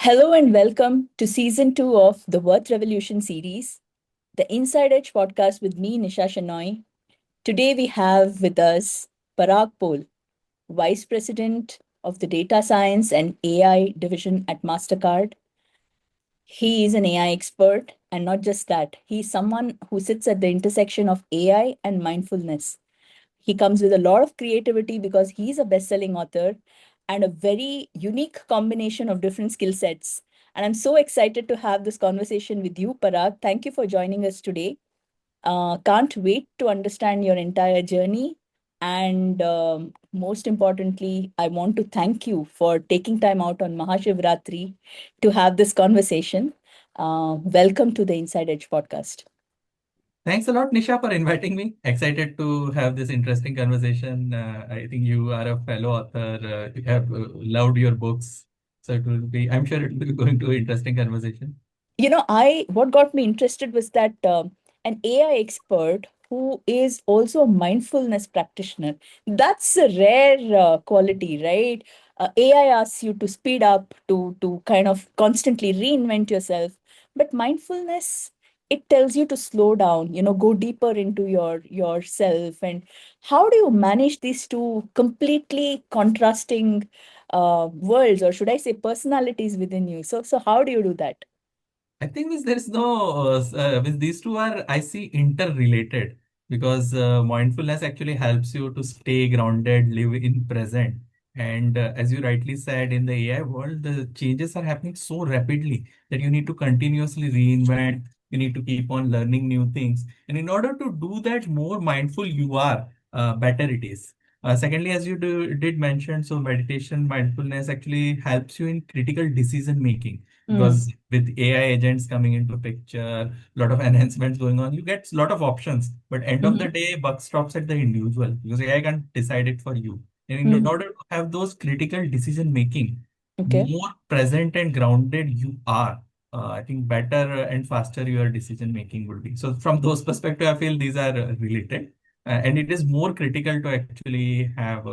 Hello and welcome to season 2 of the Worth Revolution series, the Inside Edge podcast with me, Nisha Shenoy. Today we have with us Parag Pol, Vice President of the Data Science and AI Division at MasterCard. He is an AI expert, and not just that, he's someone who sits at the intersection of AI and mindfulness. He comes with a lot of creativity because he's a best-selling author and a very unique combination of different skill sets. And I'm so excited to have this conversation with you, Parag. Thank you for joining us today. Can't wait to understand your entire journey. And most importantly, I want to thank you for taking time out on Mahashivratri to have this conversation. Welcome to the Inside Edge podcast. Thanks a lot, Nisha, for inviting me. Excited to have this interesting conversation. I think you are a fellow author. You have loved your books. So it will be, I'm sure it will be going to an interesting conversation. I what got me interested was that an AI expert who is also a mindfulness practitioner. That's a rare quality, right? AI asks you to speed up, to kind of constantly reinvent yourself, but mindfulness, it tells you to slow down, go deeper into yourself. And how do you manage these two completely contrasting worlds, or should I say personalities within you? So how do you do that? I think there is no, these two are, I see, interrelated because mindfulness actually helps you to stay grounded, live in present. And as you rightly said, in the AI world, the changes are happening so rapidly that you need to continuously reinvent, you need to keep on learning new things. And in order to do that, more mindful you are, better it is. Secondly, as did mention, so meditation, mindfulness actually helps you in critical decision making Mm, because with AI agents coming into picture, a lot of enhancements going on, you get a lot of options. But end of the mhm, day, buck stops at the individual because AI can't decide it for you. And in mhm. order to have those critical decision making, Okay. more present and grounded you are, I think better and faster your decision making would be. So from those perspective, I feel these are related. And it is more critical to actually have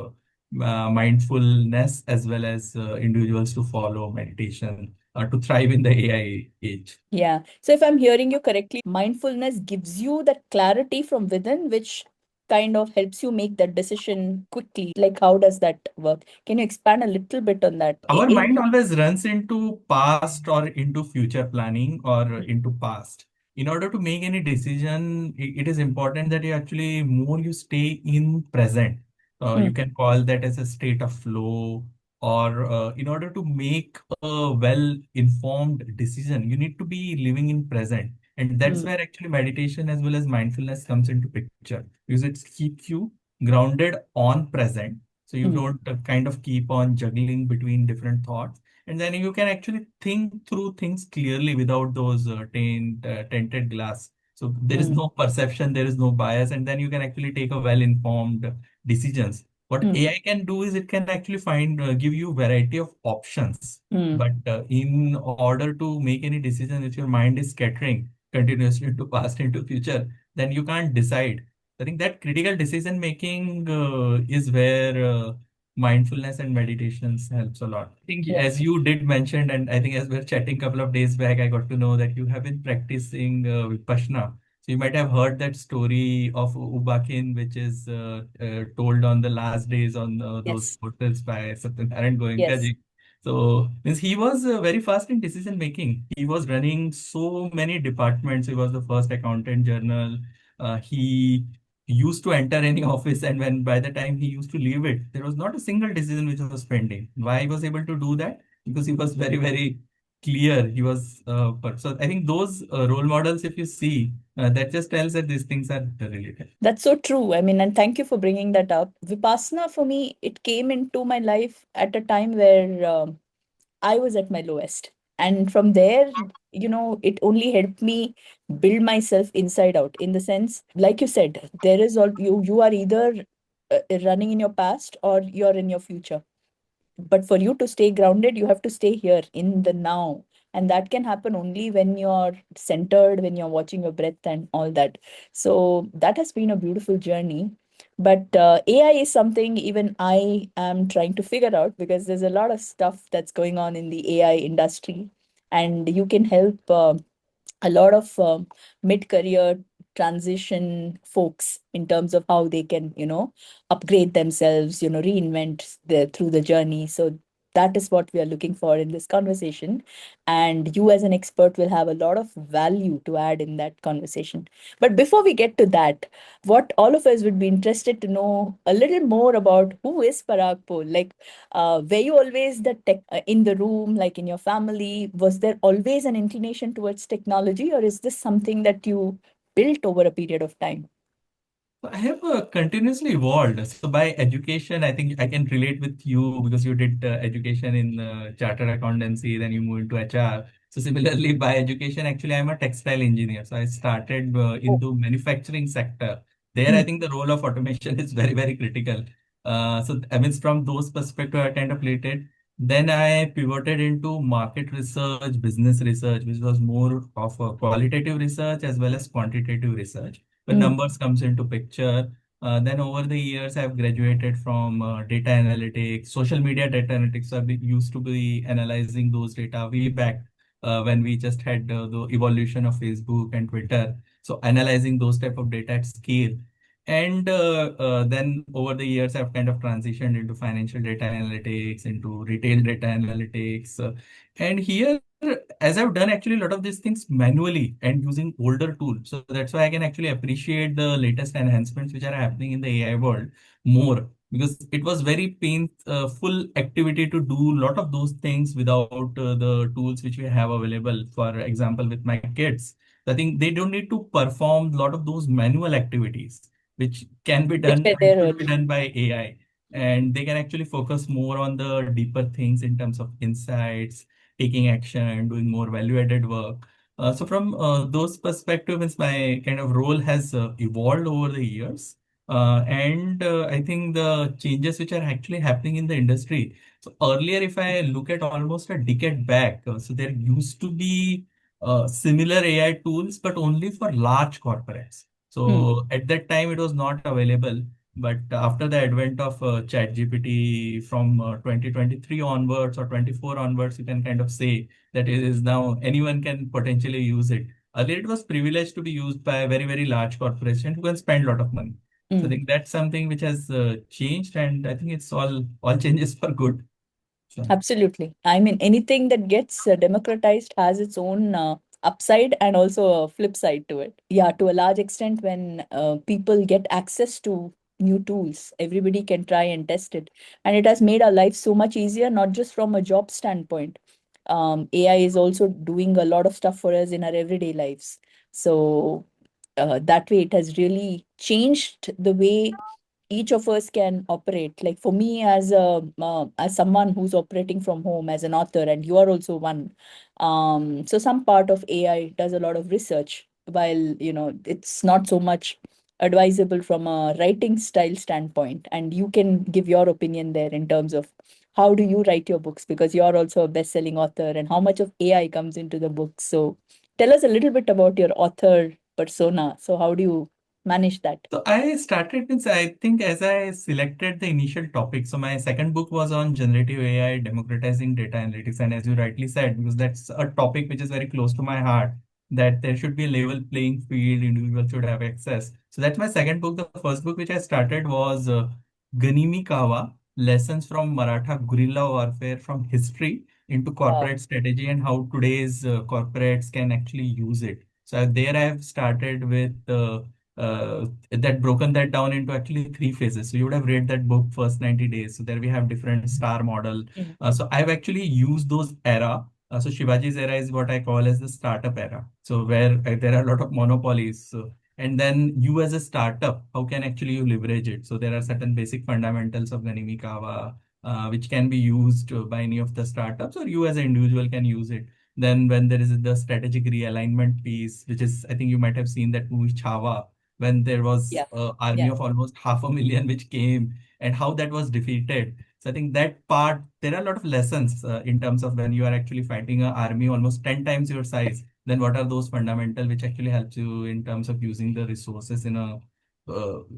mindfulness as well as individuals to follow meditation to thrive in the AI age. Yeah. So if I'm hearing you correctly, mindfulness gives you that clarity from within, which kind of helps you make that decision quickly. Like, how does that work? Can you expand a little bit on that? Our mind always runs into past or into future planning or into past. In order to make any decision, it is important that you actually more you stay in present. You Mm, can call that as a state of flow, or in order to make a well-informed decision, you need to be living in present. And that's mm, where actually meditation as well as mindfulness comes into picture because it keeps you grounded on present, so you mm, don't kind of keep on juggling between different thoughts. And then you can actually think through things clearly without those tinted glass. So there is mm, no perception, there is no bias, and then you can actually take a well-informed decisions. What mm, AI can do is it can actually give you variety of options. mm, But in order to make any decision, if your mind is scattering continuously into past, into future, then you can't decide. I think that critical decision making is where mindfulness and meditations helps a lot. I think yeah. as you did mention, and I think as we are chatting a couple of days back, I got to know that you have been practicing Vipassana. So you might have heard that story of Ubakin, which is told on the last days on those Yes. portals by Satyanarayana Goenka Yes. ji. So means he was very fast in decision making. He was running so many departments. He was the first accountant general. He used to enter any office, and when by the time he used to leave it, there was not a single decision which was pending. Why he was able to do that? Because he was very, very clear. He was so I think those role models, if you see, that just tells that these things are related. That's so true. I mean, and thank you for bringing that up. Vipassana for me, it came into my life at a time where I was at my lowest. And from there, it only helped me build myself inside out in the sense, like you said, there is all you are either running in your past or you're in your future. But for you to stay grounded, you have to stay here in the now. And that can happen only when you're centered, when you're watching your breath and all that. So that has been a beautiful journey. But AI is something even I am trying to figure out, because there's a lot of stuff that's going on in the AI industry, and you can help a lot of mid-career transition folks in terms of how they can, upgrade themselves, reinvent through the journey. So that is what we are looking for in this conversation. And you, as an expert, will have a lot of value to add in that conversation. But before we get to that, what all of us would be interested to know a little more about, who is Parag Pol? Like, were you always the tech in the room, like in your family? Was there always an inclination towards technology, or is this something that you built over a period of time? So I have continuously evolved. So by education, I think I can relate with you because you did education in chartered accountancy, then you moved into HR. So similarly, by education, actually, I'm a textile engineer. So I started Oh. into manufacturing sector. There, I Mm, think the role of automation is very, very critical. So I mean, from those perspective, I kind of related. Then I pivoted into market research, business research, which was more of a qualitative research as well as quantitative research when mm, numbers comes into picture. Then over the years, I've graduated from data analytics, social media data analytics. So I've been, used to be analyzing those data way back when we just had the evolution of Facebook and Twitter. So analyzing those type of data at scale. And then over the years, I've kind of transitioned into financial data analytics, into retail data analytics. And here, as I've done actually a lot of these things manually and using older tools. So that's why I can actually appreciate the latest enhancements which are happening in the AI world more, because it was very painful activity to do a lot of those things without the tools which we have available. For example, with my kids, I think they don't need to perform a lot of those manual activities which can be which done were and there should be earlier. done by AI. And they can actually focus more on the deeper things in terms of insights, taking action, doing more value-added work. So from those perspectives, my kind of role has evolved over the years. And I think the changes which are actually happening in the industry. So earlier, if I look at almost a decade back, so there used to be similar AI tools, but only for large corporates. Hmm, So at that time, it was not available. But after the advent of ChatGPT from 2023 onwards or 24 onwards, you can kind of say that it is now anyone can potentially use it. Earlier, it was privileged to be used by a very, very large corporation who can spend a lot of money. So I hmm. think that's something which has changed, and I think it's all changes for good. So. Absolutely. I mean, anything that gets democratized has its own upside and also a flip side to it. Yeah, to a large extent, when people get access to new tools, everybody can try and test it. And it has made our life so much easier, not just from a job standpoint. AI is also doing a lot of stuff for us in our everyday lives. So that way, it has really changed the way each of us can operate. Like for me, as someone who's operating from home as an author, and you are also one, so some part of AI does a lot of research, while it's not so much advisable from a writing style standpoint, and you can give your opinion there in terms of how do you write your books, because you're also a best-selling author, and how much of AI comes into the book. So tell us a little bit about your author persona. So how do you manage that? So I started means I think as I selected the initial topic. So my second book was on generative AI, democratizing data analytics. And as you rightly said, because that's a topic which is very close to my heart, that there should be a level playing field, individuals should have access. So that's my second book. The first book which I started was Ganimi Kawa, Lessons from Maratha Guerrilla Warfare from History into Wow. Corporate Strategy and how today's corporates can actually use it. So there I have started with that broken that down into actually three phases. So you would have read that book first 90 days. So there we have different star model. Mm, So I've actually used those era. So Shivaji's era is what I call as the startup era. So where there are a lot of monopolies. So, and then you as a startup, how can actually you leverage it? So there are certain basic fundamentals of Ganimi Kawa, which can be used by any of the startups, or you as an individual can use it. Then when there is the strategic realignment piece, which is, I think you might have seen that movie Chava, when there was yeah. an army Yeah. of almost 500,000 which came and how that was defeated. So I think that part, there are a lot of lessons in terms of when you are actually fighting an army almost 10 times your size, then what are those fundamental which actually helps you in terms of using the resources in a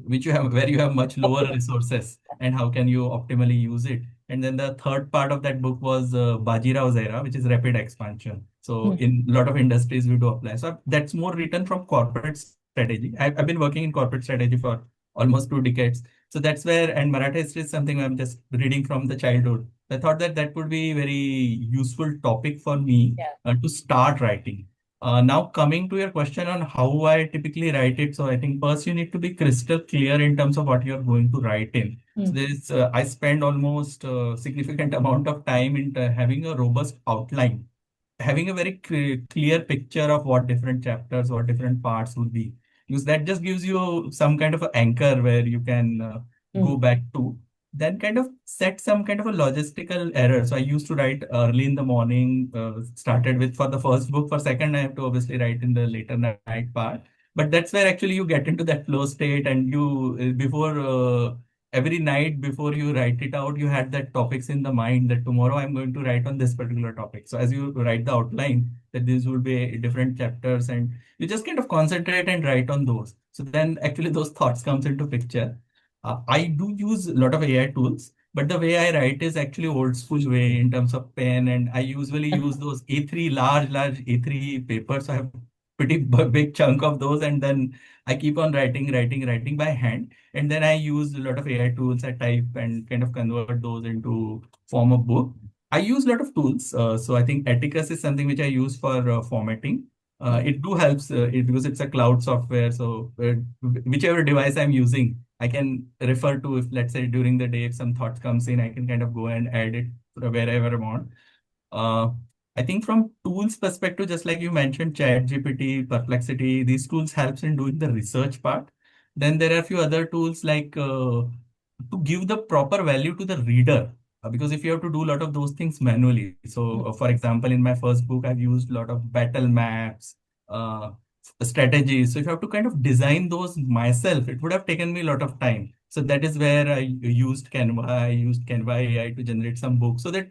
which you have where you have much lower Optimum. resources, and how can you optimally use it. And then the third part of that book was Bajirao's era, which is rapid expansion. So Mm. in a lot of industries we do apply. So that's more written from corporate strategy. I've been working in corporate strategy for almost 2 decades. So that's where, and Maratha history is something I'm just reading from the childhood. I thought that that would be very useful topic for me Yeah. to start writing. Now coming to your question on how I typically write it, so I think first you need to be crystal clear in terms of what you're going to write in. So Mm. there's I spend almost significant amount of time in having a robust outline, having a very clear picture of what different chapters, what different parts would be, because that just gives you some kind of an anchor where you can go Mm. back to. Then kind of set some kind of a logistical error. So I used to write early in the morning, started with for the first book. For second, I have to obviously write in the later night part. But that's where actually you get into that flow state, and you before every night before you write it out, you had that topics in the mind that tomorrow I'm going to write on this particular topic. So as you write the outline, that these will be different chapters, and you just kind of concentrate and write on those. So then actually those thoughts comes into picture. I do use a lot of AI tools, but the way I write is actually old school way in terms of pen, and I usually use those A3 large A3 papers. So I have pretty big chunk of those, and then I keep on writing by hand, and then I use a lot of AI tools. I type and kind of convert those into form of book. I use a lot of tools. So I think Atticus is something which I use for formatting. Mm. It do helps because it's a cloud software. So whichever device I'm using, I can refer to, if let's say during the day if some thoughts comes in, I can kind of go and add it wherever I want. Uh, I think from tools perspective, just like you mentioned, ChatGPT, Perplexity, these tools helps in doing the research part. Then there are a few other tools like to give the proper value to the reader. Because if you have to do a lot of those things manually. So, Mm. for example, in my first book, I've used a lot of battle maps, uh, strategies. So if I have to kind of design those myself, it would have taken me a lot of time. So that is where I used Canva. I used Canva AI to generate some books so that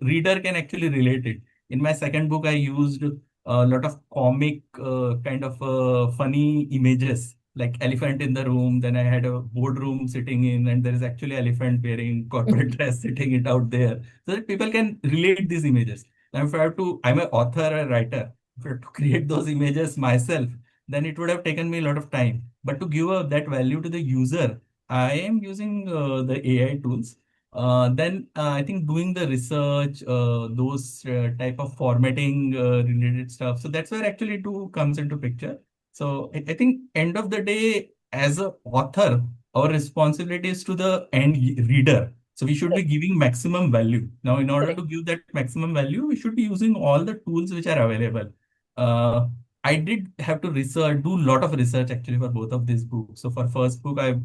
reader can actually relate it. In my second book, I used a lot of comic kind of funny images, like elephant in the room. Then I had a boardroom sitting in, and there is actually elephant wearing corporate dress sitting it out there, so that people can relate these images. Now, if I have to, I'm an author, a writer. If I have to create those images myself, then it would have taken me a lot of time. But to give that value to the user, I am using the AI tools. Then I think doing the research, those type of formatting related stuff. So that's where actually two comes into picture. So I think end of the day, as a author, our responsibility is to the end reader. So we should be Correct. giving maximum value. Now, in order Correct. to give that maximum value, we should be using all the tools which are available. Uh, I did have to research, do a lot of research actually for both of these books. So for first book, I've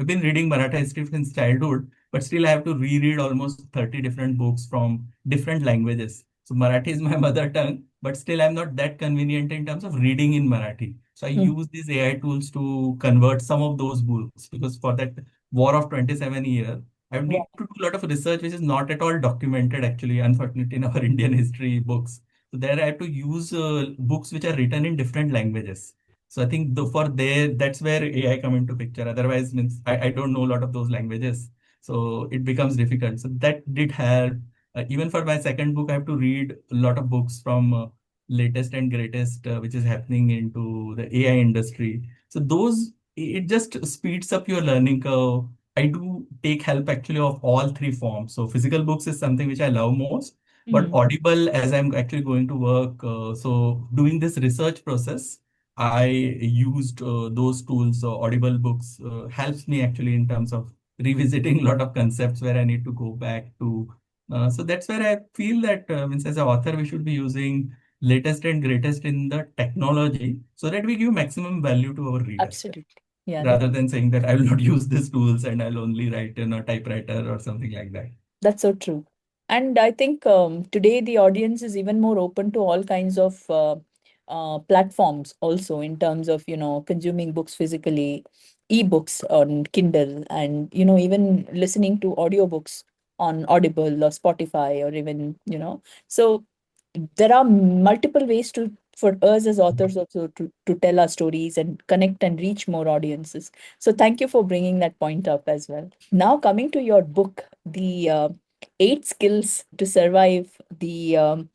been reading Maratha history since childhood, but still I have to reread almost 30 different books from different languages. So Marathi is my mother tongue, but still I'm not that convenient in terms of reading in Marathi. So I Mm. use these AI tools to convert some of those books, because for that War of 27 year, I Yeah. need to do a lot of research which is not at all documented actually, unfortunately, in our Indian history books. So there I have to use books which are written in different languages. So I think for there, that's where AI come into picture. Otherwise, means I don't know a lot of those languages, so it becomes difficult. So that did help. Even for my second book, I have to read a lot of books from latest and greatest, which is happening into the AI industry. So those, it just speeds up your learning curve. I do take help actually of all three forms. So physical books is something which I love most, but Mm. Audible, as I'm actually going to work, so doing this research process, I used those tools. So Audible books helps me actually in terms of revisiting a lot of concepts where I need to go back to. So that's where I feel that means as an author, we should be using latest and greatest in the technology so that we give maximum value to our reader, Absolutely. Yeah. rather than saying that I will not use these tools and I'll only write in a typewriter or something like that. That's so true. And I think today the audience is even more open to all kinds of platforms also in terms of, consuming books physically, ebooks on Kindle, and, even listening to audiobooks on Audible or Spotify or even, so there are multiple ways to for us as authors also to tell our stories and connect and reach more audiences. So thank you for bringing that point up as well. Now, coming to your book, the 8 skills to survive the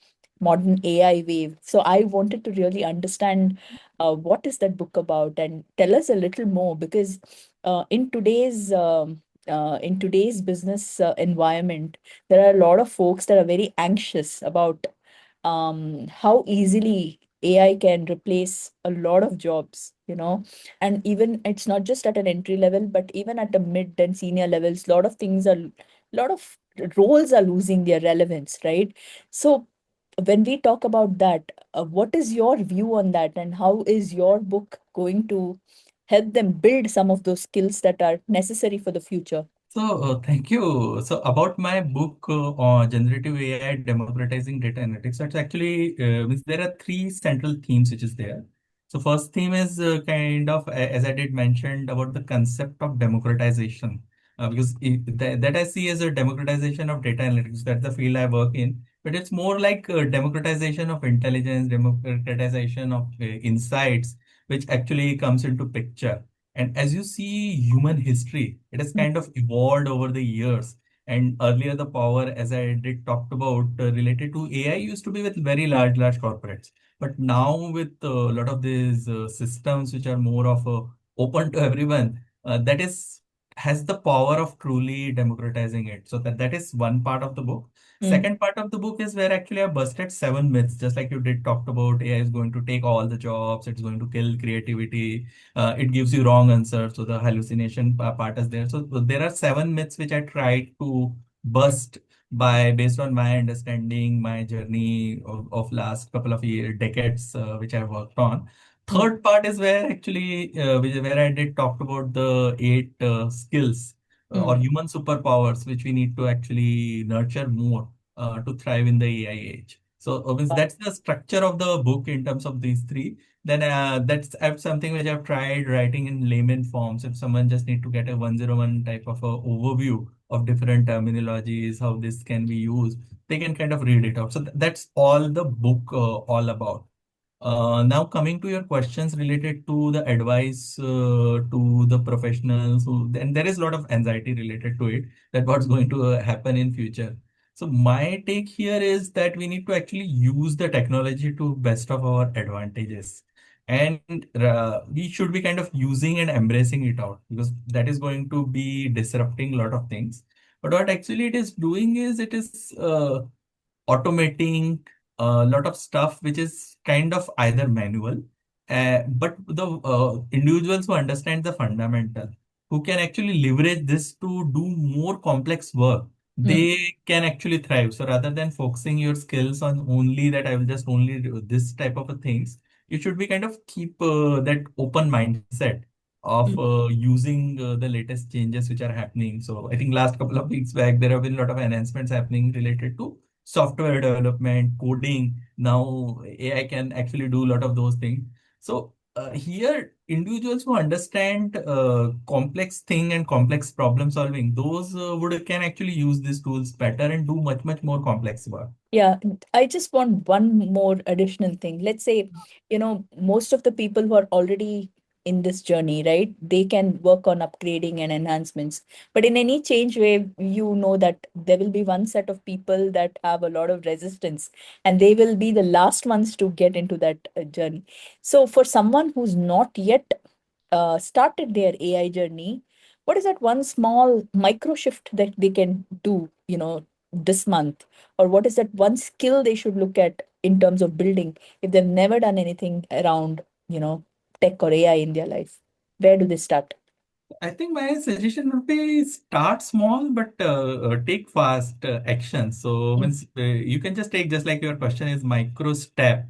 modern AI wave. So I wanted to really understand what is that book about, and tell us a little more, because in today's business environment, there are a lot of folks that are very anxious about how easily AI can replace a lot of jobs, and even it's not just at an entry level, but even at the mid and senior levels, lot of roles are losing their relevance, right? So when we talk about that, what is your view on that, and how is your book going to help them build some of those skills that are necessary for the future? So, thank you. So, about my book on generative AI democratizing data analytics, that's actually means there are three central themes which is there. So, first theme is kind of as I did mentioned about the concept of democratization, because that I see as a democratization of data analytics. That's the field I work in, but it's more like democratization of intelligence, democratization of insights, which actually comes into picture. And as you see human history, it has kind of evolved over the years. And earlier, the power, as I did talked about, related to AI used to be with very large corporates. But now, with a lot of these systems which are more of open to everyone, that is has the power of truly democratizing it. So that is one part of the book. Mm, Second part of the book is where actually I busted 7 myths, just like you did talked about. AI is going to take all the jobs. It's going to kill creativity. It gives you wrong answers, so the hallucination part is there. So there are 7 myths which I tried to bust by based on my understanding, my journey of last couple of decades, which I worked on. mm, Third part is where actually where I did talk about the 8 skills or mm, human superpowers which we need to actually nurture more to thrive in the AI age. So means that's the structure of the book in terms of these three. Then that's something which I've tried writing in layman forms. If someone just need to get a 101 type of a overview of different terminologies, how this can be used, they can kind of read it out. So that's all the book all about. Now coming to your questions related to the advice to the professionals, and there is a lot of anxiety related to it that what's going to happen in future. So my take here is that we need to actually use the technology to best of our advantages, and we should be kind of using and embracing it out because that is going to be disrupting a lot of things. But what actually it is doing is it is automating a lot of stuff which is kind of either manual, but the individuals who understand the fundamental, who can actually leverage this to do more complex work, mm, they can actually thrive. So rather than focusing your skills on only that, I will just only do this type of a things, you should be kind of keep that open mindset of mm, using the latest changes which are happening. So I think last couple of weeks back, there have been a lot of enhancements happening related to software development, coding. Now AI can actually do a lot of those things. So here, individuals who understand complex thing and complex problem solving, those would can actually use these tools better and do much more complex work. Yeah, I just want one more additional thing. Let's say, most of the people who are already in this journey, right? They can work on upgrading and enhancements. But in any change wave, you know that there will be one set of people that have a lot of resistance, and they will be the last ones to get into that journey. So for someone who's not yet started their AI journey, what is that one small micro shift that they can do, this month? Or what is that one skill they should look at in terms of building if they've never done anything around, tech or AI in their life? Where do they start? I think my suggestion would be start small but take fast action. So Mm, means you can just take just like your question is micro step.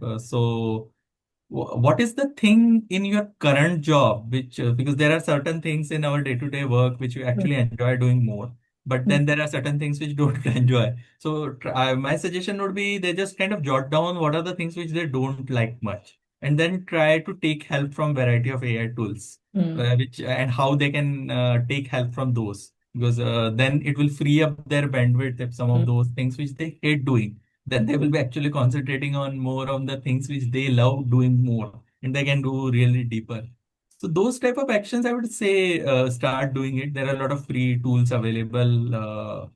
What is the thing in your current job which because there are certain things in our day-to-day work which you mm, actually enjoy doing more, but mm, then there are certain things which don't enjoy. So my suggestion would be they just kind of jot down what are the things which they don't like much, and then try to take help from variety of AI tools, mm, which and how they can take help from those, because then it will free up their bandwidth if some of mm, those things which they hate doing. then they will be actually concentrating on more on the things which they love doing more, and they can do really deeper. So those type of actions, I would say, start doing it. There are a lot of free tools available,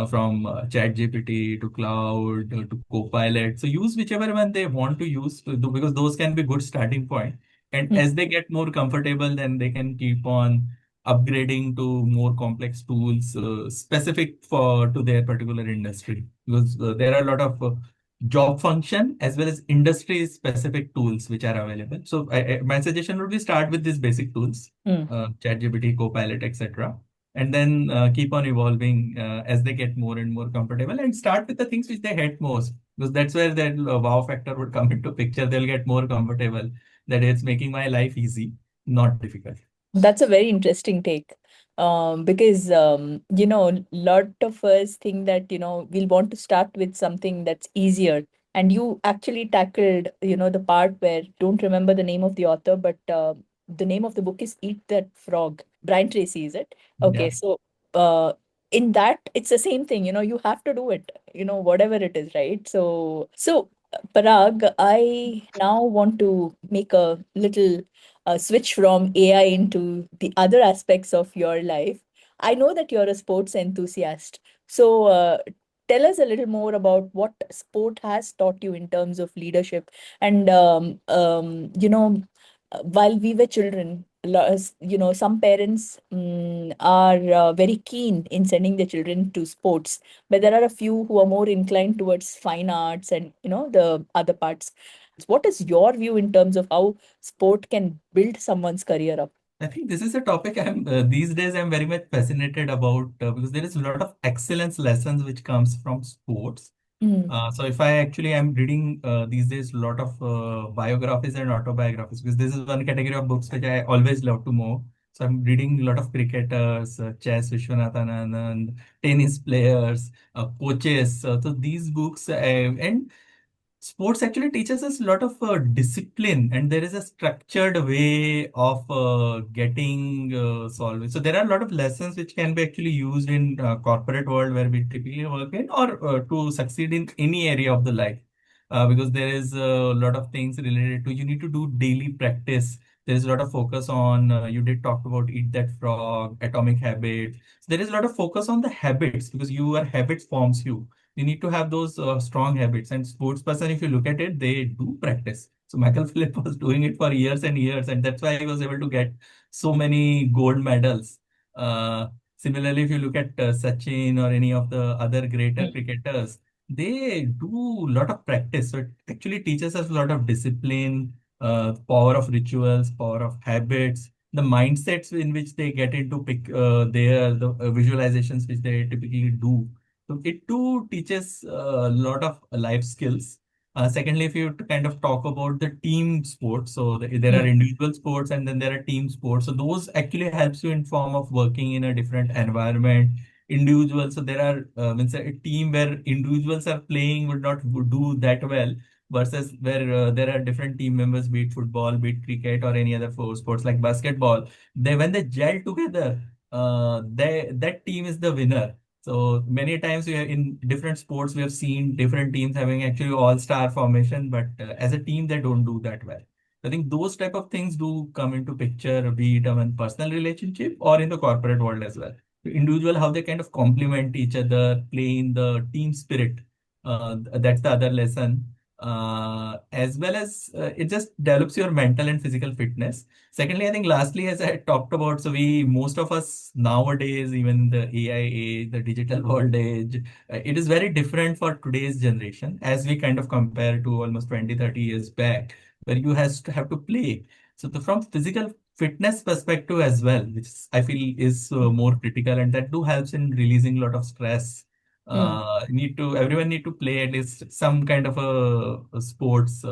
from ChatGPT to Cloud to Copilot. So use whichever one they want to use, because those can be good starting point. And Mm, as they get more comfortable, then they can keep on upgrading to more complex tools specific for to their particular industry, because there are a lot of job function as well as industry specific tools which are available. So my suggestion would be start with these basic tools, mm. ChatGPT, Copilot, etc., and then keep on evolving as they get more and more comfortable, and start with the things which they hate most, because that's where that wow factor would come into picture. They'll get more comfortable, that it's making my life easy, not difficult. That's a very interesting take. Because lot of us think that, we'll want to start with something that's easier. And you actually tackled, the part where, don't remember the name of the author, but the name of the book is Eat That Frog. Brian Tracy, is it? Okay, Yeah. so uh, in that, it's the same thing, you have to do it, whatever it is, right? So Parag, I now want to make a little switch from AI into the other aspects of your life. I know that you're a sports enthusiast. So tell us a little more about what sport has taught you in terms of leadership. And, while we were children, some parents are very keen in sending their children to sports, but there are a few who are more inclined towards fine arts and, the other parts. What is your view in terms of how sport can build someone's career up? I think this is a topic I'm these days I'm very much fascinated about, because there is a lot of excellence lessons which comes from sports. Mm, So if I actually am reading these days a lot of biographies and autobiographies, because this is one category of books which I always love to know. So I'm reading a lot of cricketers, chess, Vishwanathan Anand, tennis players, coaches. So these books, and sports actually teaches us a lot of discipline, and there is a structured way of getting solved. So there are a lot of lessons which can be actually used in corporate world where we typically work in, or to succeed in any area of the life. Because there is a lot of things related to, you need to do daily practice. There is a lot of focus on, you did talk about Eat That Frog, Atomic Habits. So there is a lot of focus on the habits, because your habits forms you. You need to have those strong habits. And sports person, if you look at it, they do practice. So Michael Phillips was doing it for years and years, and that's why he was able to get so many gold medals. Uh, Similarly, if you look at Sachin or any of the other greater mm, cricketers, they do a lot of practice. So it actually teaches us a lot of discipline, power of rituals, power of habits, the mindsets in which they get into pick their the visualizations which they typically do. So it too teaches a lot of life skills. Secondly, if you kind of talk about the team sports, so there are mm, individual sports and then there are team sports. So those actually helps you in form of working in a different environment. Individual, so there are means a team where individuals are playing would not do that well, versus where there are different team members, be it football, be it cricket, or any other sports like basketball. They when they gel together, they that team is the winner. So many times we have in different sports, we have seen different teams having actually all-star formation, but as a team, they don't do that well. I think those type of things do come into picture, be it in personal relationship or in the corporate world as well. Individual, how they kind of complement each other, play in the team spirit. That's the other lesson. As well as it just develops your mental and physical fitness. Secondly, I think lastly, as I talked about, so we, most of us nowadays, even the AI age, the digital world age, it is very different for today's generation as we kind of compare to almost 20, 30 years back, where you has to have to play. So from physical fitness perspective as well, which I feel is more critical, and that do helps in releasing a lot of stress. mm. Need to everyone need to play at least some kind of a sports,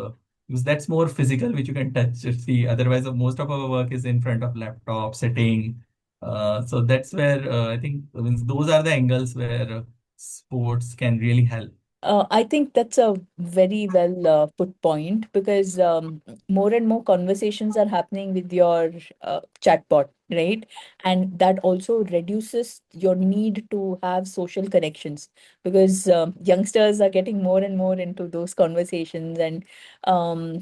because that's more physical, which you can touch, see. Otherwise, most of our work is in front of laptop sitting. So that's where I think, I mean, those are the angles where sports can really help. I think that's a very well put point because more and more conversations are happening with your chatbot. right? And that also reduces your need to have social connections, because youngsters are getting more and more into those conversations, and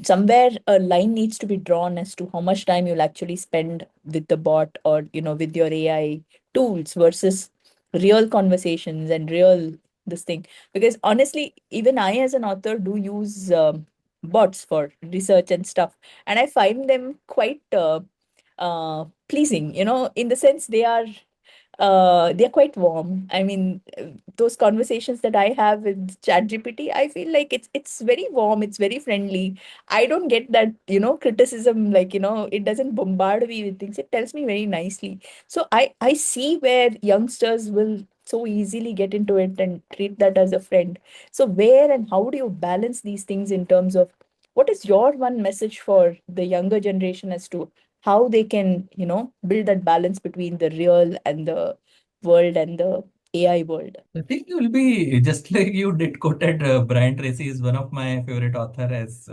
somewhere a line needs to be drawn as to how much time you'll actually spend with the bot, or with your AI tools versus real conversations and real this thing. Because honestly, even I as an author do use bots for research and stuff, and I find them quite pleasing, in the sense they're quite warm. I mean, those conversations that I have with ChatGPT, I feel like it's very warm, it's very friendly. I don't get that, criticism, like, it doesn't bombard me with things. It tells me very nicely. So I see where youngsters will so easily get into it and treat that as a friend. So where and how do you balance these things in terms of what is your one message for the younger generation as to how they can, build that balance between the real and the world and the AI world? I think you will be just like you did quoted Brian Tracy is one of my favorite author as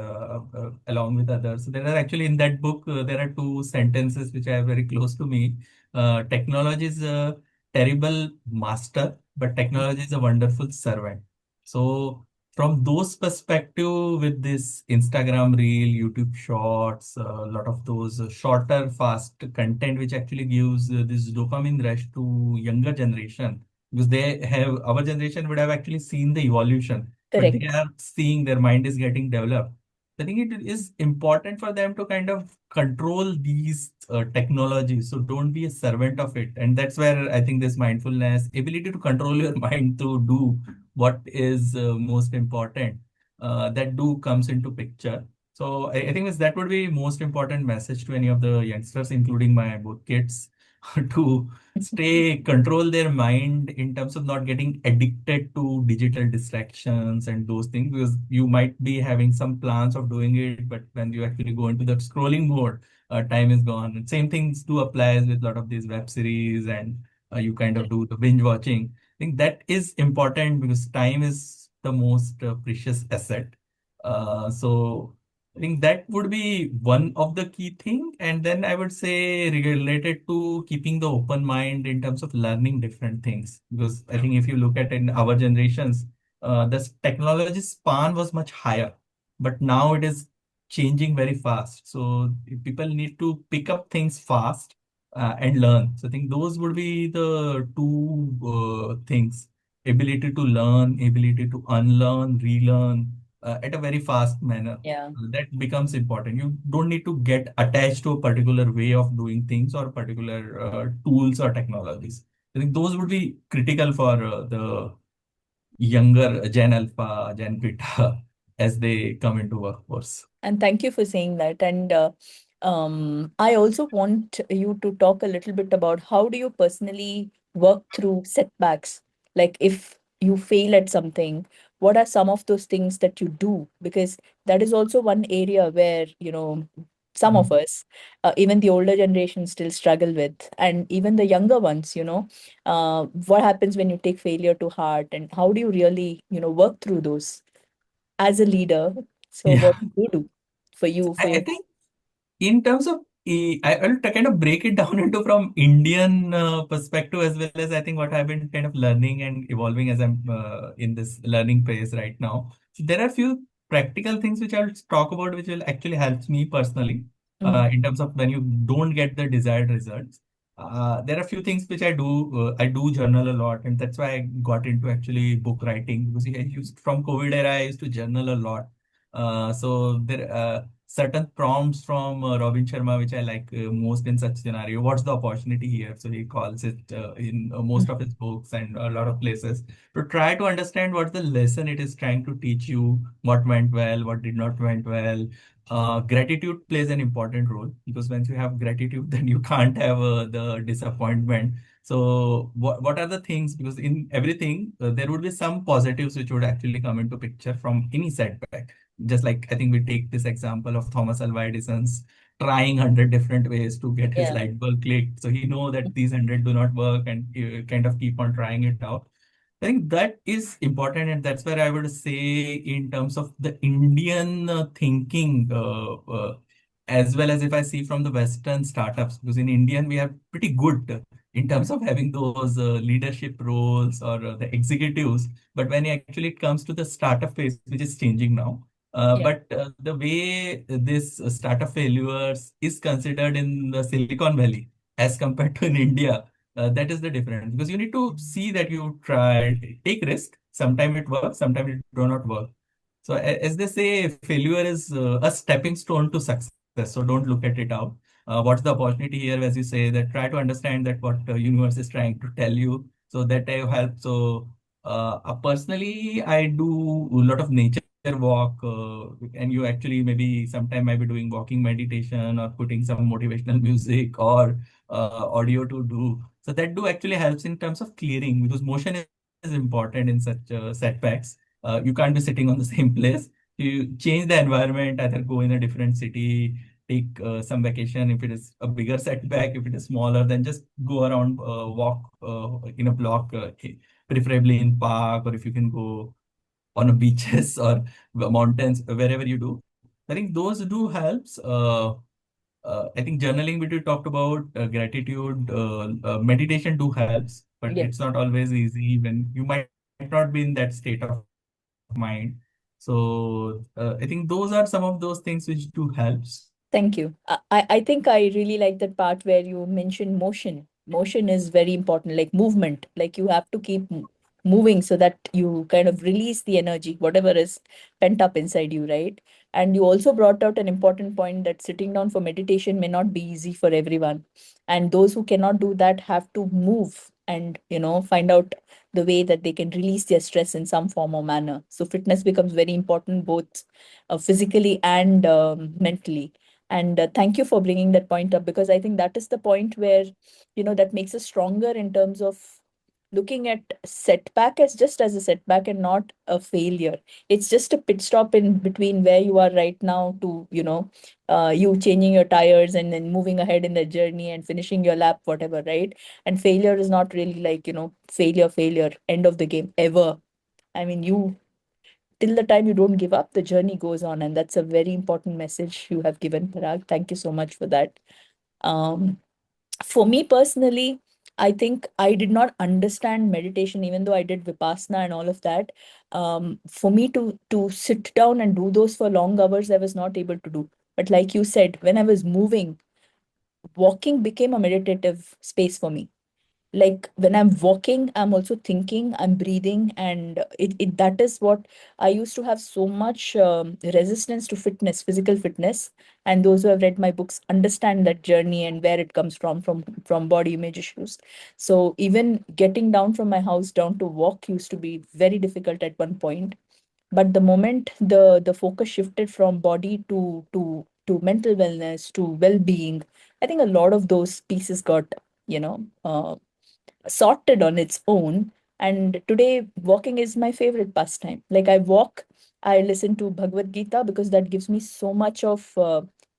along with others. So there are actually in that book there are two sentences which are very close to me. Technology is a terrible master, but technology is a wonderful servant. So from those perspective, with this Instagram reel, YouTube shorts, a lot of those shorter, fast content, which actually gives this dopamine rush to younger generation, because they have our generation would have actually seen the evolution, but they Correct. are seeing their mind is getting developed. I think it is important for them to kind of control these technologies. So don't be a servant of it. And that's where I think this mindfulness ability to control your mind to do what is most important, that do comes into picture. So I think that would be most important message to any of the youngsters, including my both kids, to stay control their mind in terms of not getting addicted to digital distractions and those things, because you might be having some plans of doing it, but when you actually go into the scrolling mode, time is gone. And same things do apply with a lot of these web series, and you kind of do the binge watching. I think that is important because time is the most precious asset. So I think that would be one of the key thing. And then I would say related to keeping the open mind in terms of learning different things. Because I think if you look at in our generations, the technology span was much higher, but now it is changing very fast. So people need to pick up things fast and learn. So I think those would be the two things: ability to learn, ability to unlearn, relearn at a very fast manner. Yeah. That becomes important. You don't need to get attached to a particular way of doing things or particular tools or technologies. I think those would be critical for the younger Gen Alpha, Gen Beta as they come into workforce. And thank you for saying that. And I also want you to talk a little bit about how do you personally work through setbacks? Like if you fail at something, what are some of those things that you do? Because that is also one area where, some of Mhm. us, even the older generation, still struggle with, and even the younger ones, what happens when you take failure to heart, and how do you really, work through those as a leader? So Yeah, what do you do for you, for I your think in terms of I'll kind of break it down into from Indian perspective, as well as I think what I've been kind of learning and evolving as I'm in this learning phase right now. So there are a few practical things which I'll talk about, which will actually help me personally Mm, in terms of when you don't get the desired results. There are a few things which I do. I do journal a lot, and that's why I got into actually book writing, because I used from COVID era I used to journal a lot. So there. Certain prompts from Robin Sharma, which I like most in such scenario. What's the opportunity here? So he calls it in mm, most of his books and a lot of places to try to understand what the lesson it is trying to teach you, what went well, what did not went well. Gratitude plays an important role, because once you have gratitude, then you can't have the disappointment. So what are the things? Because in everything, there would be some positives which would actually come into picture from any setback. Just like I think we take this example of Thomas Alva Edison's trying 100 different ways to get his yeah. light bulb clicked. So he know that these 100 do not work, and kind of keep on trying it out. I think that is important, and that's where I would say in terms of the Indian thinking. as well as if I see from the Western startups, because in Indian we have pretty good in terms of having those leadership roles or the executives. But when actually it comes to the startup phase, which is changing now, Yeah. but the way this startup failures is considered in the Silicon Valley as compared to in India, that is the difference. Because you need to see that you try, take risk. Sometimes it works, sometimes it do not work. So as they say, failure is a stepping stone to success. So don't look at it out. What's the opportunity here, as you say, that try to understand that what universe is trying to tell you. So that I help. So personally, I do a lot of nature walk, and you actually maybe sometime might be doing walking meditation or putting some motivational music or audio to do. So that do actually helps in terms of clearing, because motion is important in such setbacks. You can't be sitting on the same place. You change the environment, either go in a different city, take some vacation if it is a bigger setback. If it is smaller, then just go around, walk in a block, preferably in park, or if you can go on a beaches or mountains, wherever you do. I think those do helps. I think journaling, which we talked about, gratitude, meditation do helps, but Yeah. it's not always easy when you might not be in that state of mind. So I think those are some of those things which do helps. Thank you. I think I really like that part where you mentioned motion. Motion is very important, like movement. Like you have to keep moving so that you kind of release the energy, whatever is pent up inside you, right? And you also brought out an important point that sitting down for meditation may not be easy for everyone. And those who cannot do that have to move and, find out the way that they can release their stress in some form or manner. So fitness becomes very important both physically and mentally. And thank you for bringing that point up, because I think that is the point where, that makes us stronger in terms of looking at setback as just as a setback and not a failure. It's just a pit stop in between where you are right now to, you changing your tires and then moving ahead in the journey and finishing your lap, whatever, right? And failure is not really like, failure, end of the game ever. I mean, you till the time you don't give up, the journey goes on. And that's a very important message you have given, Parag. Thank you so much for that. Um, for me personally, I think I did not understand meditation, even though I did Vipassana and all of that. For me to sit down and do those for long hours, I was not able to do. But like you said, when I was moving, walking became a meditative space for me. Like when I'm walking, I'm also thinking, I'm breathing, and it that is what I used to have so much resistance to fitness, physical fitness. And those who have read my books understand that journey and where it comes from body image issues. So even getting down from my house down to walk used to be very difficult at one point. But the moment the focus shifted from body to mental wellness to well-being, I think a lot of those pieces got, you know uh, sorted on its own. And today, walking is my favorite pastime. Like I walk, I listen to Bhagavad Gita because that gives me so much of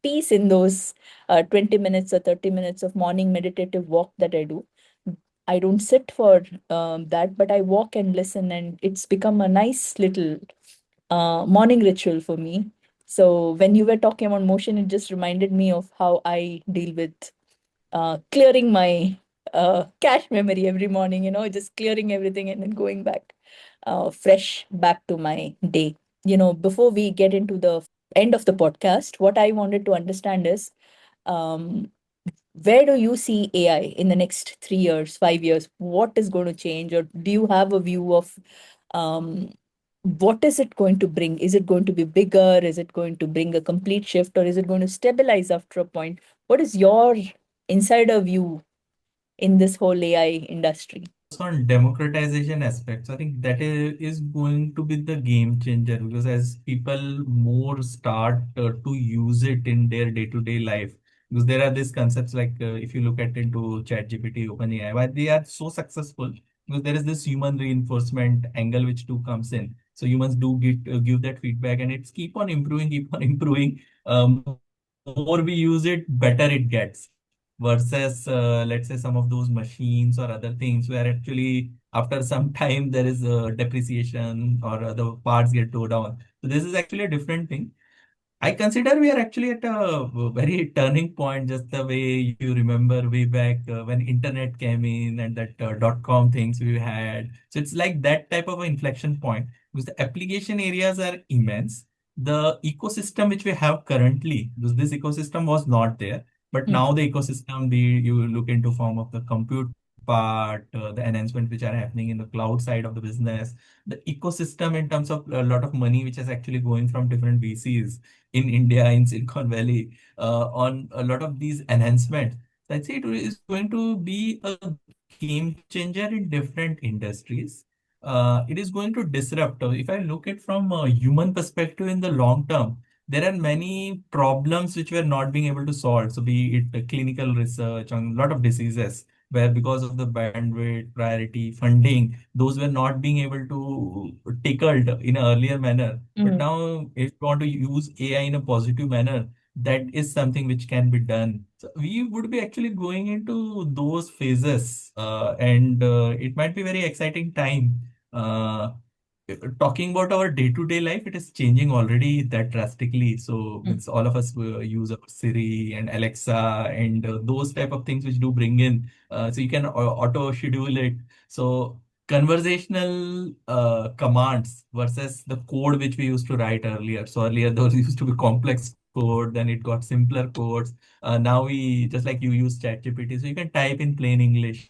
peace in those 20 minutes or 30 minutes of morning meditative walk that I do. I don't sit for that, but I walk and listen, and it's become a nice little morning ritual for me. So when you were talking about motion, it just reminded me of how I deal with clearing my cache memory every morning, just clearing everything and then going back fresh back to my day. Before we get into the end of the podcast, what I wanted to understand is, um, where do you see AI in the next 3 years, 5 years? What is going to change, or do you have a view of um, what is it going to bring? Is it going to be bigger? Is it going to bring a complete shift, or is it going to stabilize after a point? What is your insider view in this whole AI industry? Also on democratization aspects, I think that is going to be the game changer, because as people more start to use it in their day-to-day life, because there are these concepts like if you look at into ChatGPT, OpenAI, why they are so successful, because there is this human reinforcement angle which do comes in. So humans do give that feedback, and it's keep on improving. More we use it, better it gets. Versus let's say some of those machines or other things where actually after some time there is a depreciation or the parts get tore down. So this is actually a different thing. I consider we are actually at a very turning point, just the way you remember way back when internet came in and that dot-com things we had. So it's like that type of an inflection point because the application areas are immense. The ecosystem which we have currently, because this ecosystem was not there, but Hmm. now the ecosystem, you look into form of the compute part, the enhancement which are happening in the cloud side of the business, the ecosystem in terms of a lot of money which is actually going from different VCs in India, in Silicon Valley, on a lot of these enhancements. So I'd say it is going to be a game changer in different industries. It is going to disrupt. If I look at from a human perspective in the long term, there are many problems which were not being able to solve. So be it clinical research on a lot of diseases where because of the bandwidth, priority, funding, those were not being able to tackled in an earlier manner. But Hmm. now, if you want to use AI in a positive manner, that is something which can be done. So we would be actually going into those phases, and it might be very exciting time. Talking about our day-to-day life, it is changing already that drastically. So Hmm. it's all of us use our Siri and Alexa and those type of things which do bring in. So you can auto schedule it. So conversational commands versus the code which we used to write earlier. So earlier those used to be complex code, then it got simpler codes. Now we just like you use ChatGPT, so you can type in plain English.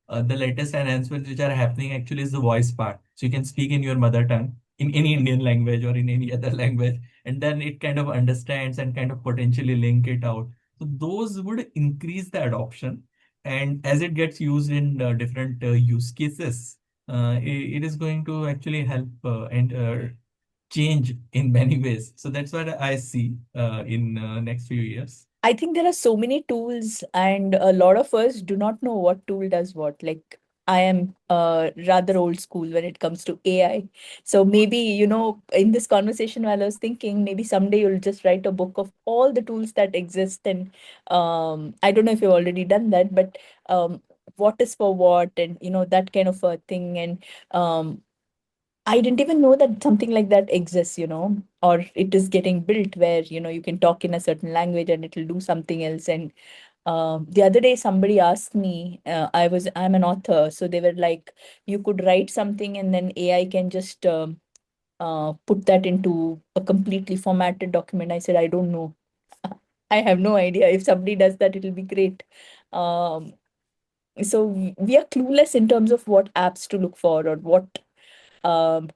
The latest enhancements which are happening actually is the voice part. So you can speak in your mother tongue in any Indian language or in any other language, and then it kind of understands and kind of potentially link it out. So those would increase the adoption, and as it gets used in different use cases, it is going to actually help and change in many ways. So that's what I see in next few years. I think there are so many tools, and a lot of us do not know what tool does what. Like, I am rather old school when it comes to AI. So maybe, in this conversation, while I was thinking, maybe someday you'll just write a book of all the tools that exist. And I don't know if you've already done that, but what is for what, and, that kind of a thing. And um, I didn't even know that something like that exists, or it is getting built where, you can talk in a certain language and it'll do something else. And the other day, somebody asked me, I'm an author. So they were like, you could write something and then AI can just put that into a completely formatted document. I said, I don't know. I have no idea. If somebody does that, it'll be great. Um, so we are clueless in terms of what apps to look for or what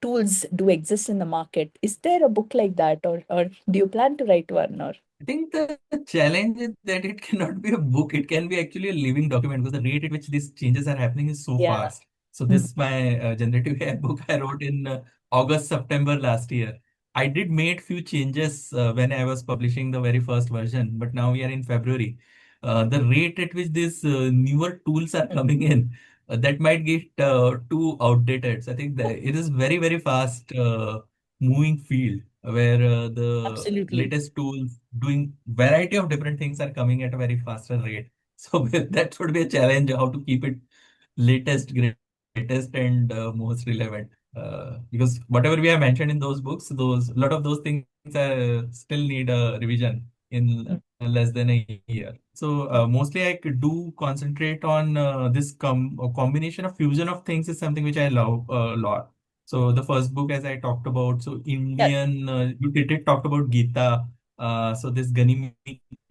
tools do exist in the market. Is there a book like that, or do you plan to write one? Or I think the challenge is that it cannot be a book. It can be actually a living document because the rate at which these changes are happening is so yeah. fast. So Hmm. this my generative AI book I wrote in August, September last year. I did made few changes when I was publishing the very first version, but now we are in February. The rate at which these newer tools are coming in, that might get too outdated. So I think that it is very, very fast moving field where the Absolutely. latest tools doing variety of different things are coming at a very faster rate. So that would be a challenge how to keep it latest, greatest, and most relevant. Because whatever we have mentioned in those books, those a lot of those things still need a revision in Mm. less than a year. So mostly I could do concentrate on this a combination of fusion of things is something which I love a lot. So the first book, as I talked about, so Yeah. Indian, you did talked about Gita. So this Ganimi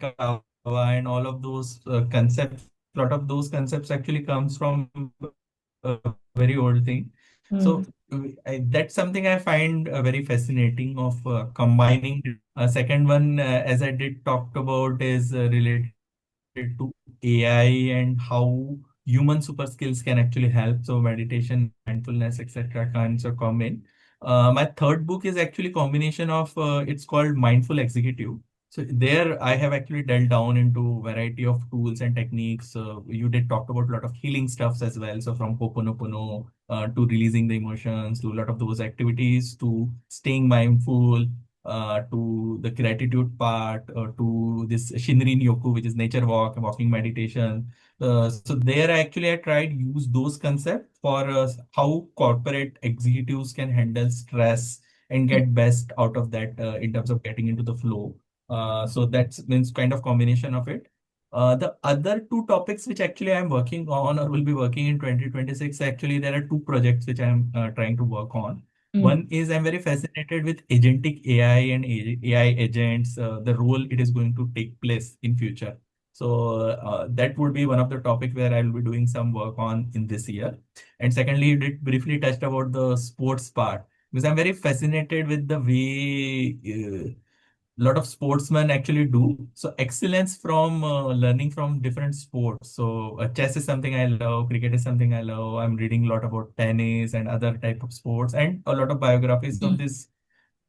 Kawa and all of those concepts, lot of those concepts actually comes from a very old thing. So that's something I find Mm. very fascinating of combining different things. Second one, as I did talked about, is related to AI and how human super skills can actually help. So meditation, mindfulness, etc. kinds of come in. My third book is actually combination of it's called Mindful Executive. So there I have actually delved down into variety of tools and techniques. You did talk about a lot of healing stuffs as well. So from Ho'oponopono to releasing the emotions, to a lot of those activities, to staying mindful, to the gratitude part, to this Shinrin Yoku, which is nature walk, walking meditation. So there actually I tried use those concepts for how corporate executives can handle stress and get best out of that in terms of getting into the flow. So that's means kind of combination of it. The other two topics which actually I'm working on or will be working in 2026, actually there are two projects which I'm trying to work on. Mm, One is I'm very fascinated with agentic AI and AI agents, the role it is going to take place in future. So that would be one of the topic where I'll be doing some work on in this year. And secondly, you did briefly touched about the sports part because I'm very fascinated with the way a lot of sportsmen actually do. So excellence from learning from different sports. So chess is something I love, cricket is something I love. I'm reading a lot about tennis and other type of sports and a lot of biographies of mm. this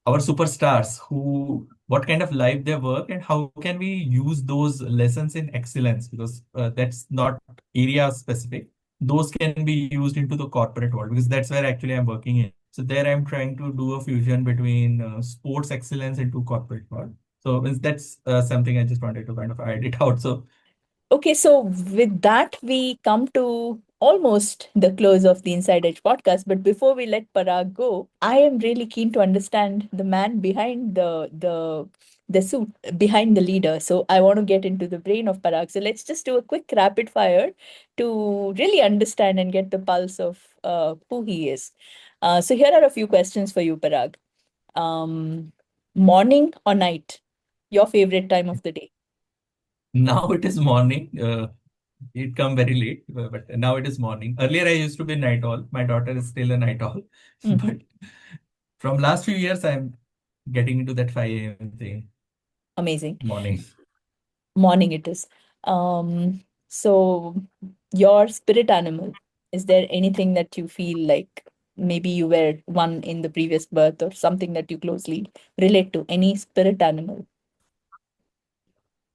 our superstars who what kind of life they work and how can we use those lessons in excellence because that's not area specific, those can be used into the corporate world because that's where actually I'm working in. So there I'm trying to do a fusion between sports excellence into corporate world. So means that's something I just wanted to kind of add it out. So Okay, so with that, we come to almost the close of the Inside Edge podcast. But before we let Parag go, I am really keen to understand the man behind the suit, behind the leader. So I want to get into the brain of Parag. So let's just do a quick rapid fire to really understand and get the pulse of who he is. So here are a few questions for you, Parag. Um, Morning or night? Your favorite time of the day? now it is morning. It come very late, but now it is morning. Earlier, I used to be night owl. My daughter is still a night owl, Mhm. but from last few years, I'm getting into that 5 a.m. thing, Amazing. morning. Morning it is. So your spirit animal, is there anything that you feel like maybe you were one in the previous birth or something that you closely relate to? Any spirit animal?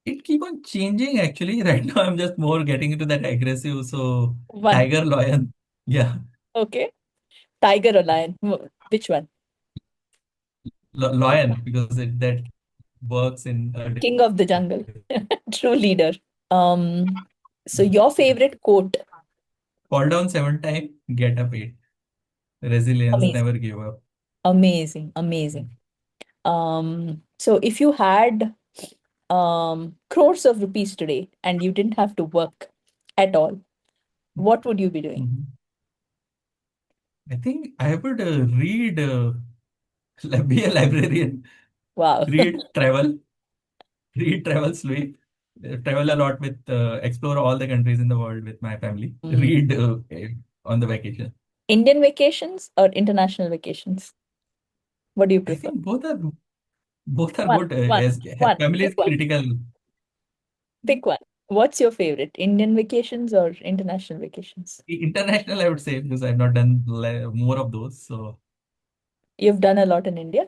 It keep on changing actually. Right now, I'm just more getting into that aggressive. So One. tiger, lion, yeah, Okay. Tiger or lion? Which one? lion because that works in a King different of the way. jungle. True leader. So your favorite quote? Fall down 7 times, get up 8. Resilience, Amazing. never give up. Amazing. Amazing. So if you had crores of rupees today and you didn't have to work at all, what would you be doing? Mhm. I think I would read, be a librarian, Wow. read, travel, read, travel, sleep, travel a lot with, explore all the countries in the world with my family, Mm. read on the vacation. Indian vacations or international vacations? What do you I prefer? think both are One, good one, as one. family Pick is one. critical. Pick one. What's your favorite? Indian vacations or international vacations? International, I would say, because I've not done more of those. So You've done a lot in India.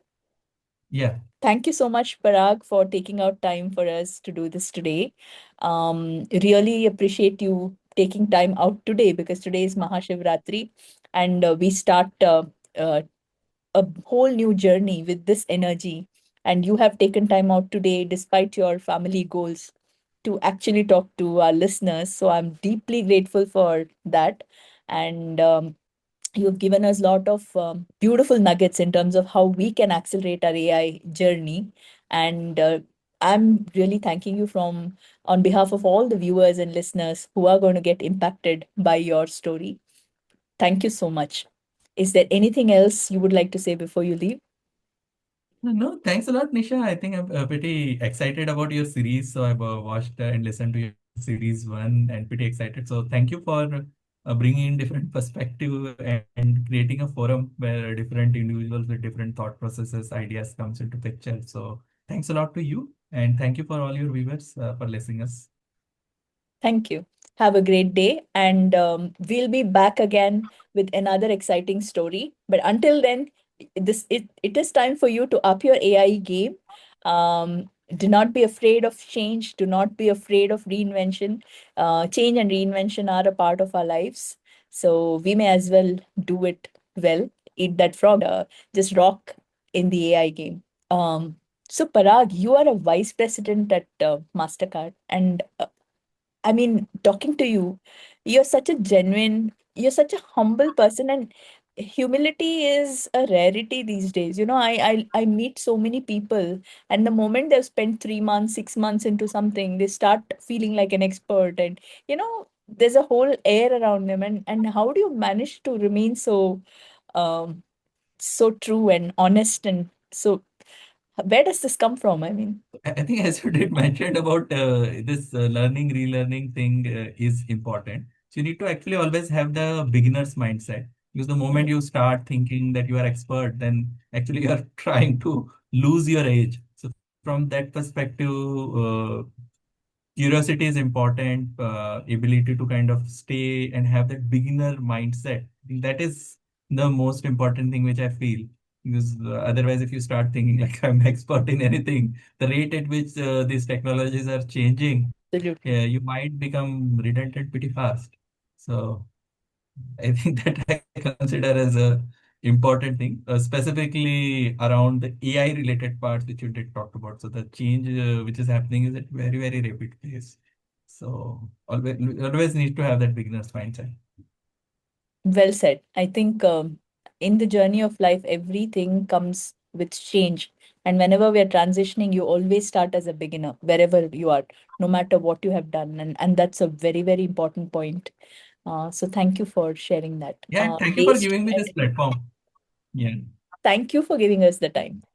yeah, Thank you so much, Parag, for taking out time for us to do this today. Really appreciate you taking time out today because today is Mahashivratri and we start uh, a whole new journey with this energy. And you have taken time out today, despite your family goals, to actually talk to our listeners. So I'm deeply grateful for that. And you've given us a lot of beautiful nuggets in terms of how we can accelerate our AI journey. And I'm really thanking you from on behalf of all the viewers and listeners who are going to get impacted by your story. Thank you so much. Is there anything else you would like to say before you leave? no, thanks a lot, Nisha. I think I'm pretty excited about your series. So I've watched and listened to your series one and pretty excited. So thank you for bringing in different perspective and creating a forum where different individuals with different thought processes, ideas comes into picture. So thanks a lot to you and thank you for all your viewers for listening us. Thank you. Have a great day. And we'll be back again with another exciting story. But until then, it is time for you to up your AI game. Do not be afraid of change. Do not be afraid of reinvention. Change and reinvention are a part of our lives. So we may as well do it well. Eat that frog and just rock in the AI game. So Parag, you are a vice president at MasterCard, and I mean, talking to you, you're such a humble person. And humility is a rarity these days. I meet so many people, and the moment they've spent 3 months, 6 months into something, they start feeling like an expert, and there's a whole air around them. And how do you manage to remain um so true and honest? And so, where does this come from? I mean, I think as you did mention about this learning, relearning thing is important. So you need to actually always have the beginner's mindset, because the moment you start thinking that you are expert, then actually you are trying to lose your edge. So from that perspective, curiosity is important, ability to kind of stay and have that beginner mindset. I think that is the most important thing which I feel. Because otherwise, if you start thinking like I'm expert in anything, the rate at which these technologies are changing, absolutely. you might become redundant pretty fast. So I think that I consider as a important thing, specifically around the AI related parts which you did talk about. So the change which is happening is at very, very rapid pace. So always need to have that beginner's mindset. Well said. I think in the journey of life, everything comes with change. And whenever we are transitioning, you always start as a beginner, wherever you are, no matter what you have done. And that's a very, very important point. So thank you for sharing that. Yeah, and thank you for Based, giving me this platform. Yeah. thank you for giving us the time.